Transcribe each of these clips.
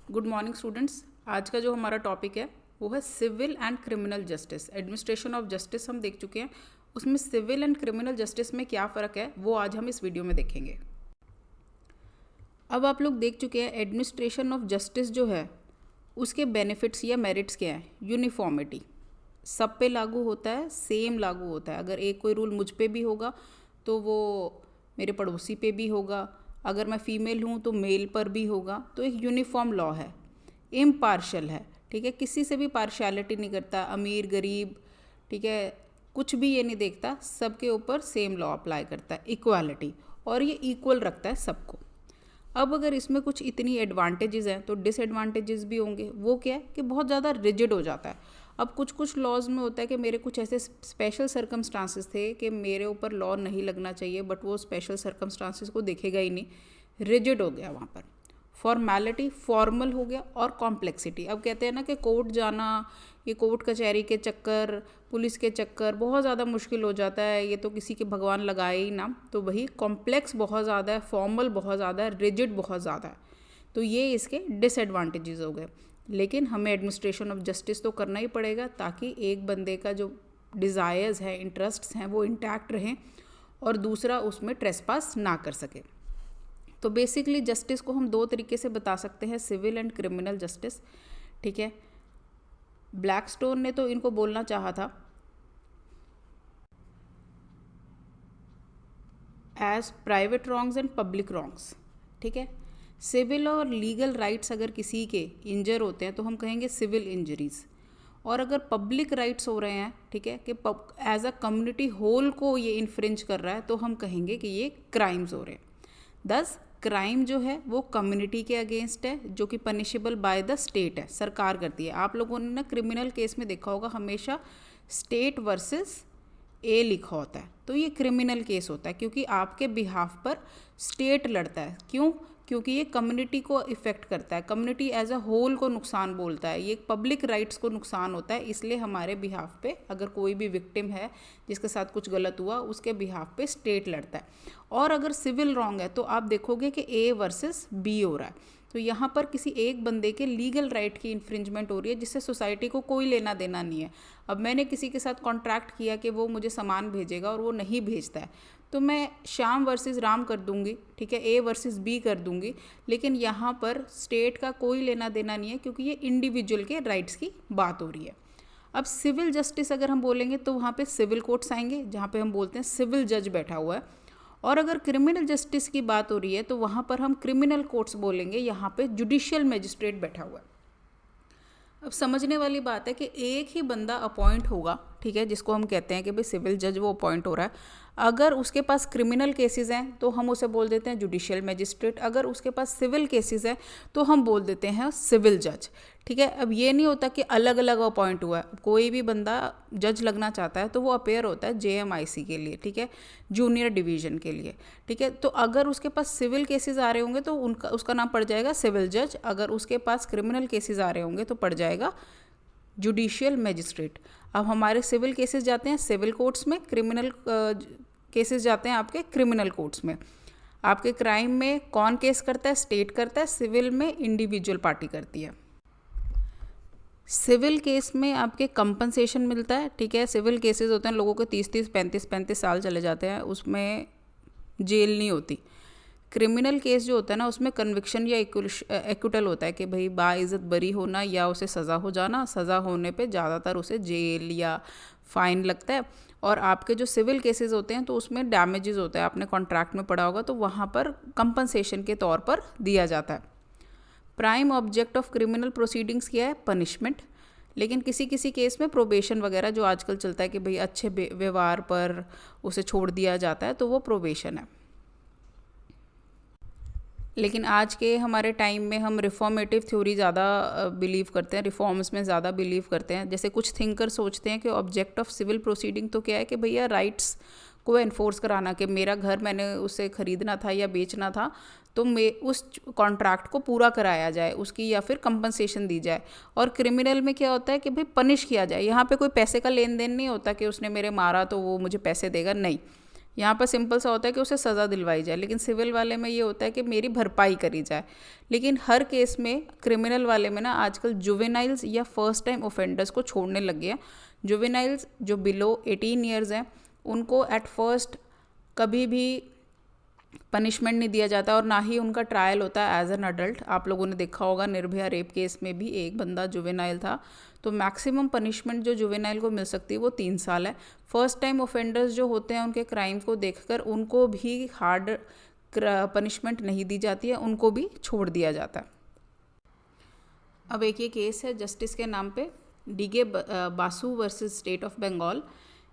Good morning students. आज का जो हमारा टॉपिक है वो है civil and criminal justice. Administration of justice हम देख चुके हैं, उसमें सिविल एंड क्रिमिनल जस्टिस में क्या फ़र्क है वो आज हम इस वीडियो में देखेंगे। अब आप लोग देख चुके हैं एडमिनिस्ट्रेशन ऑफ जस्टिस जो है उसके बेनिफिट्स या मेरिट्स क्या है। यूनिफॉर्मिटी, सब पे लागू होता है, सेम लागू होता है। अगर एक कोई रूल मुझ पे भी होगा तो वो मेरे पड़ोसी पे भी होगा, अगर मैं फ़ीमेल हूँ तो मेल पर भी होगा। तो एक यूनिफॉर्म लॉ है, इम्पार्शल है, ठीक है, किसी से भी पार्शियलिटी नहीं करता, अमीर गरीब, ठीक है, कुछ भी ये नहीं देखता, सबके ऊपर सेम लॉ अप्लाई करता है, इक्वालिटी, और ये इक्वल रखता है सबको। अब अगर इसमें कुछ इतनी एडवांटेजेस हैं तो डिसएडवांटेजेस भी होंगे। वो क्या है कि बहुत ज़्यादा रिजिड हो जाता है। अब कुछ कुछ लॉज में होता है कि मेरे कुछ ऐसे स्पेशल सर्कमस्टांसेस थे कि मेरे ऊपर लॉ नहीं लगना चाहिए, बट वो स्पेशल सर्कमस्टांसेस को देखेगा ही नहीं, रिजिड हो गया वहाँ पर। फॉर्मेलिटी, फॉर्मल हो गया, और कॉम्प्लेक्सिटी। अब कहते हैं ना कि कोर्ट जाना, ये कोर्ट कचहरी के चक्कर, पुलिस के चक्कर बहुत ज़्यादा मुश्किल हो जाता है, ये तो किसी के भगवान लगाए ही ना। तो वही कॉम्प्लेक्स बहुत ज़्यादा है, फॉर्मल बहुत ज़्यादा है, रिजिड बहुत ज़्यादा है। तो ये इसके डिसएडवांटेजेस हो गए। लेकिन हमें एडमिनिस्ट्रेशन ऑफ जस्टिस तो करना ही पड़ेगा ताकि एक बंदे का जो डिज़ायर्स हैं, इंटरेस्ट्स हैं, वो इंटैक्ट रहें और दूसरा उसमें ट्रेसपास ना कर सके। तो बेसिकली जस्टिस को हम दो तरीके से बता सकते हैं, सिविल एंड क्रिमिनल जस्टिस, ठीक है। ब्लैकस्टोन ने तो इनको बोलना चाहा था as private wrongs and public wrongs, ठीक है। सिविल और लीगल राइट्स अगर किसी के इंजर होते हैं तो हम कहेंगे सिविल इंजरीज, और अगर पब्लिक राइट्स हो रहे हैं, ठीक है, कि एज अ कम्युनिटी होल को ये इन्फ्रिंज कर रहा है, तो हम कहेंगे कि ये क्राइम्स हो रहे हैं। दस क्राइम जो है वो कम्युनिटी के अगेंस्ट है, जो कि पनिशेबल बाय द स्टेट है, सरकार करती है। आप लोगों ने ना क्रिमिनल केस में देखा होगा हमेशा स्टेट वर्सेस ए लिखा होता है, तो ये क्रिमिनल केस होता है क्योंकि आपके बिहाफ पर स्टेट लड़ता है। क्यों? क्योंकि ये कम्युनिटी को इफ़ेक्ट करता है, कम्युनिटी एज अ होल को नुकसान बोलता है, ये पब्लिक राइट्स को नुकसान होता है। इसलिए हमारे बिहाफ पे अगर कोई भी विक्टिम है जिसके साथ कुछ गलत हुआ, उसके बिहाफ पे स्टेट लड़ता है। और अगर सिविल रॉन्ग है तो आप देखोगे कि ए वर्सेस बी हो रहा है, तो यहाँ पर किसी एक बंदे के लीगल राइट की इन्फ्रिंजमेंट हो रही है जिससे सोसाइटी को कोई लेना देना नहीं है। अब मैंने किसी के साथ कॉन्ट्रैक्ट किया कि वो मुझे सामान भेजेगा और वो नहीं भेजता है, तो मैं श्याम वर्सेस राम कर दूंगी, ठीक है, ए वर्सेस बी कर दूंगी, लेकिन यहाँ पर स्टेट का कोई लेना देना नहीं है क्योंकि ये इंडिविजुअल के राइट्स की बात हो रही है। अब सिविल जस्टिस अगर हम बोलेंगे तो वहाँ पे सिविल कोर्ट्स आएंगे जहाँ पे हम बोलते हैं सिविल जज बैठा हुआ है, और अगर क्रिमिनल जस्टिस की बात हो रही है तो वहाँ पर हम क्रिमिनल कोर्ट्स बोलेंगे, यहाँ पे जुडिशियल मैजिस्ट्रेट बैठा हुआ है। अब समझने वाली बात है कि एक ही बंदा अपॉइंट होगा, ठीक है, जिसको हम कहते हैं कि भाई सिविल जज वो अपॉइंट हो रहा है। अगर उसके पास क्रिमिनल केसेस हैं तो हम उसे बोल देते हैं जुडिशियल मैजिस्ट्रेट, अगर उसके पास सिविल केसेस हैं तो हम बोल देते हैं सिविल जज, ठीक है। अब ये नहीं होता कि अलग अलग अपॉइंट हुआ है, कोई भी बंदा जज लगना चाहता है तो वो अपेयर होता है JMIC के लिए, ठीक है, जूनियर डिवीज़न के लिए, ठीक है। तो अगर उसके पास सिविल केसेस आ रहे होंगे तो उसका नाम पड़ जाएगा सिविल जज, अगर उसके पास क्रिमिनल केसेस आ रहे होंगे तो पड़ जाएगा जुडिशियल मैजिस्ट्रेट। अब हमारे सिविल केसेस जाते हैं सिविल कोर्ट्स में, क्रिमिनल केसेस जाते हैं आपके क्रिमिनल कोर्ट्स में। आपके क्राइम में कौन केस करता है? स्टेट करता है, सिविल में इंडिविजुअल पार्टी करती है। सिविल केस में आपके कंपनसेशन मिलता है, ठीक है। सिविल केसेस होते हैं लोगों के 30-30, 35-35 साल चले जाते हैं, उसमें जेल नहीं होती। क्रिमिनल केस जो होता है ना उसमें कन्विक्शन या एक्विटल होता है कि भाई बाइज्जत बरी होना या उसे सज़ा हो जाना, सज़ा होने पे ज़्यादातर उसे जेल या फाइन लगता है। और आपके जो सिविल केसेस होते हैं तो उसमें डैमेजेस होता है, आपने कॉन्ट्रैक्ट में पढ़ा होगा, तो वहाँ पर कंपनसेशन के तौर पर दिया जाता है। Prime object of criminal proceedings क्या है? पनिशमेंट। लेकिन किसी किसी केस में प्रोबेशन वगैरह जो आजकल चलता है कि भाई अच्छे व्यवहार पर उसे छोड़ दिया जाता है, तो वो प्रोबेशन है। लेकिन आज के हमारे टाइम में हम रिफॉर्मेटिव थ्योरी ज़्यादा बिलीव करते हैं, रिफॉर्म्स में ज़्यादा बिलीव करते हैं। जैसे कुछ थिंकर सोचते हैं कि ऑब्जेक्ट ऑफ सिविल प्रोसीडिंग तो क्या है कि भैया राइट्स को एनफोर्स कराना, कि मेरा घर मैंने उसे ख़रीदना था या बेचना था तो मैं उस कॉन्ट्रैक्ट को पूरा कराया जाए उसकी, या फिर कंपनसेशन दी जाए। और क्रिमिनल में क्या होता है कि भाई पनिश किया जाए, यहाँ पे कोई पैसे का लेन देन नहीं होता कि उसने मेरे मारा तो वो मुझे पैसे देगा, नहीं। यहाँ पर सिंपल सा होता है कि उसे सज़ा दिलवाई जाए, लेकिन सिविल वाले में ये होता है कि मेरी भरपाई करी जाए। लेकिन हर केस में क्रिमिनल वाले में ना आजकल जुवेनाइल्स या फर्स्ट टाइम ऑफेंडर्स को छोड़ने लग गया। जुवेनाइल्स जो बिलो 18 ईयर्स हैं उनको एट फर्स्ट कभी भी पनिशमेंट नहीं दिया जाता और ना ही उनका ट्रायल होता है एज एन अडल्ट। आप लोगों ने देखा होगा निर्भया रेप केस में भी एक बंदा जुवेनाइल था, तो मैक्सिमम पनिशमेंट जो जुवेनाइल को मिल सकती है वो 3 साल है। फर्स्ट टाइम ऑफेंडर्स जो होते हैं उनके क्राइम को देखकर उनको भी हार्ड पनिशमेंट नहीं दी जाती है, उनको भी छोड़ दिया जाता है। अब एक ये केस है जस्टिस के नाम पे, DK Basu versus state of Bengal.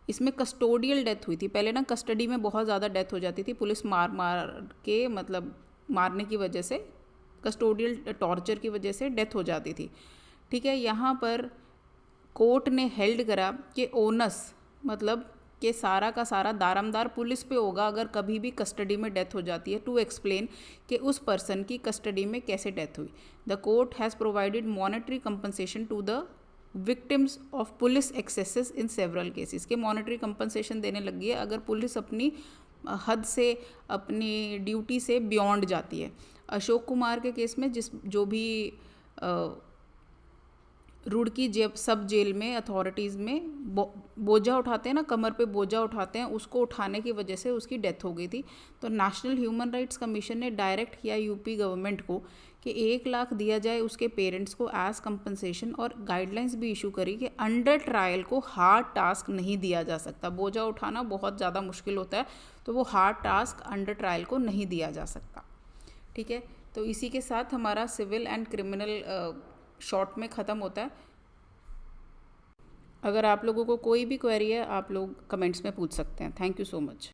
इसमें कस्टोडियल डेथ हुई थी। पहले ना कस्टडी में बहुत ज़्यादा डेथ हो जाती थी, पुलिस मार मार के मतलब मारने की वजह से, कस्टोडियल टॉर्चर की वजह से डेथ हो जाती थी। ठीक है, यहाँ पर कोर्ट ने हेल्ड करा कि ओनस मतलब कि सारा का सारा दारमदार पुलिस पे होगा अगर कभी भी कस्टडी में डेथ हो जाती है, टू एक्सप्लेन कि उस पर्सन की कस्टडी में कैसे डेथ हुई। The court has provided monetary compensation to the victims of police excesses in several cases. के मॉनेटरी कंपनसेशन देने लगी है अगर पुलिस अपनी हद से, अपनी ड्यूटी से बियॉन्ड जाती है। अशोक कुमार के केस में जो भी रुड़की सब जेल में अथॉरिटीज़ में बोझा उठाते हैं ना, कमर पे बोझा उठाते हैं, उसको उठाने की वजह से उसकी डेथ हो गई थी। तो नेशनल ह्यूमन राइट्स कमीशन ने डायरेक्ट किया यूपी गवर्नमेंट को कि 1 लाख दिया जाए उसके पेरेंट्स को एज कंपनसेशन, और गाइडलाइंस भी इशू करी कि अंडर ट्रायल को हार्ड टास्क नहीं दिया जा सकता। बोझा उठाना बहुत ज़्यादा मुश्किल होता है, तो वो हार्ड टास्क अंडर ट्रायल को नहीं दिया जा सकता। ठीक है, तो इसी के साथ हमारा सिविल एंड क्रिमिनल शॉर्ट में ख़त्म होता है। अगर आप लोगों को कोई भी क्वेरी है आप लोग कमेंट्स में पूछ सकते हैं। Thank you so much.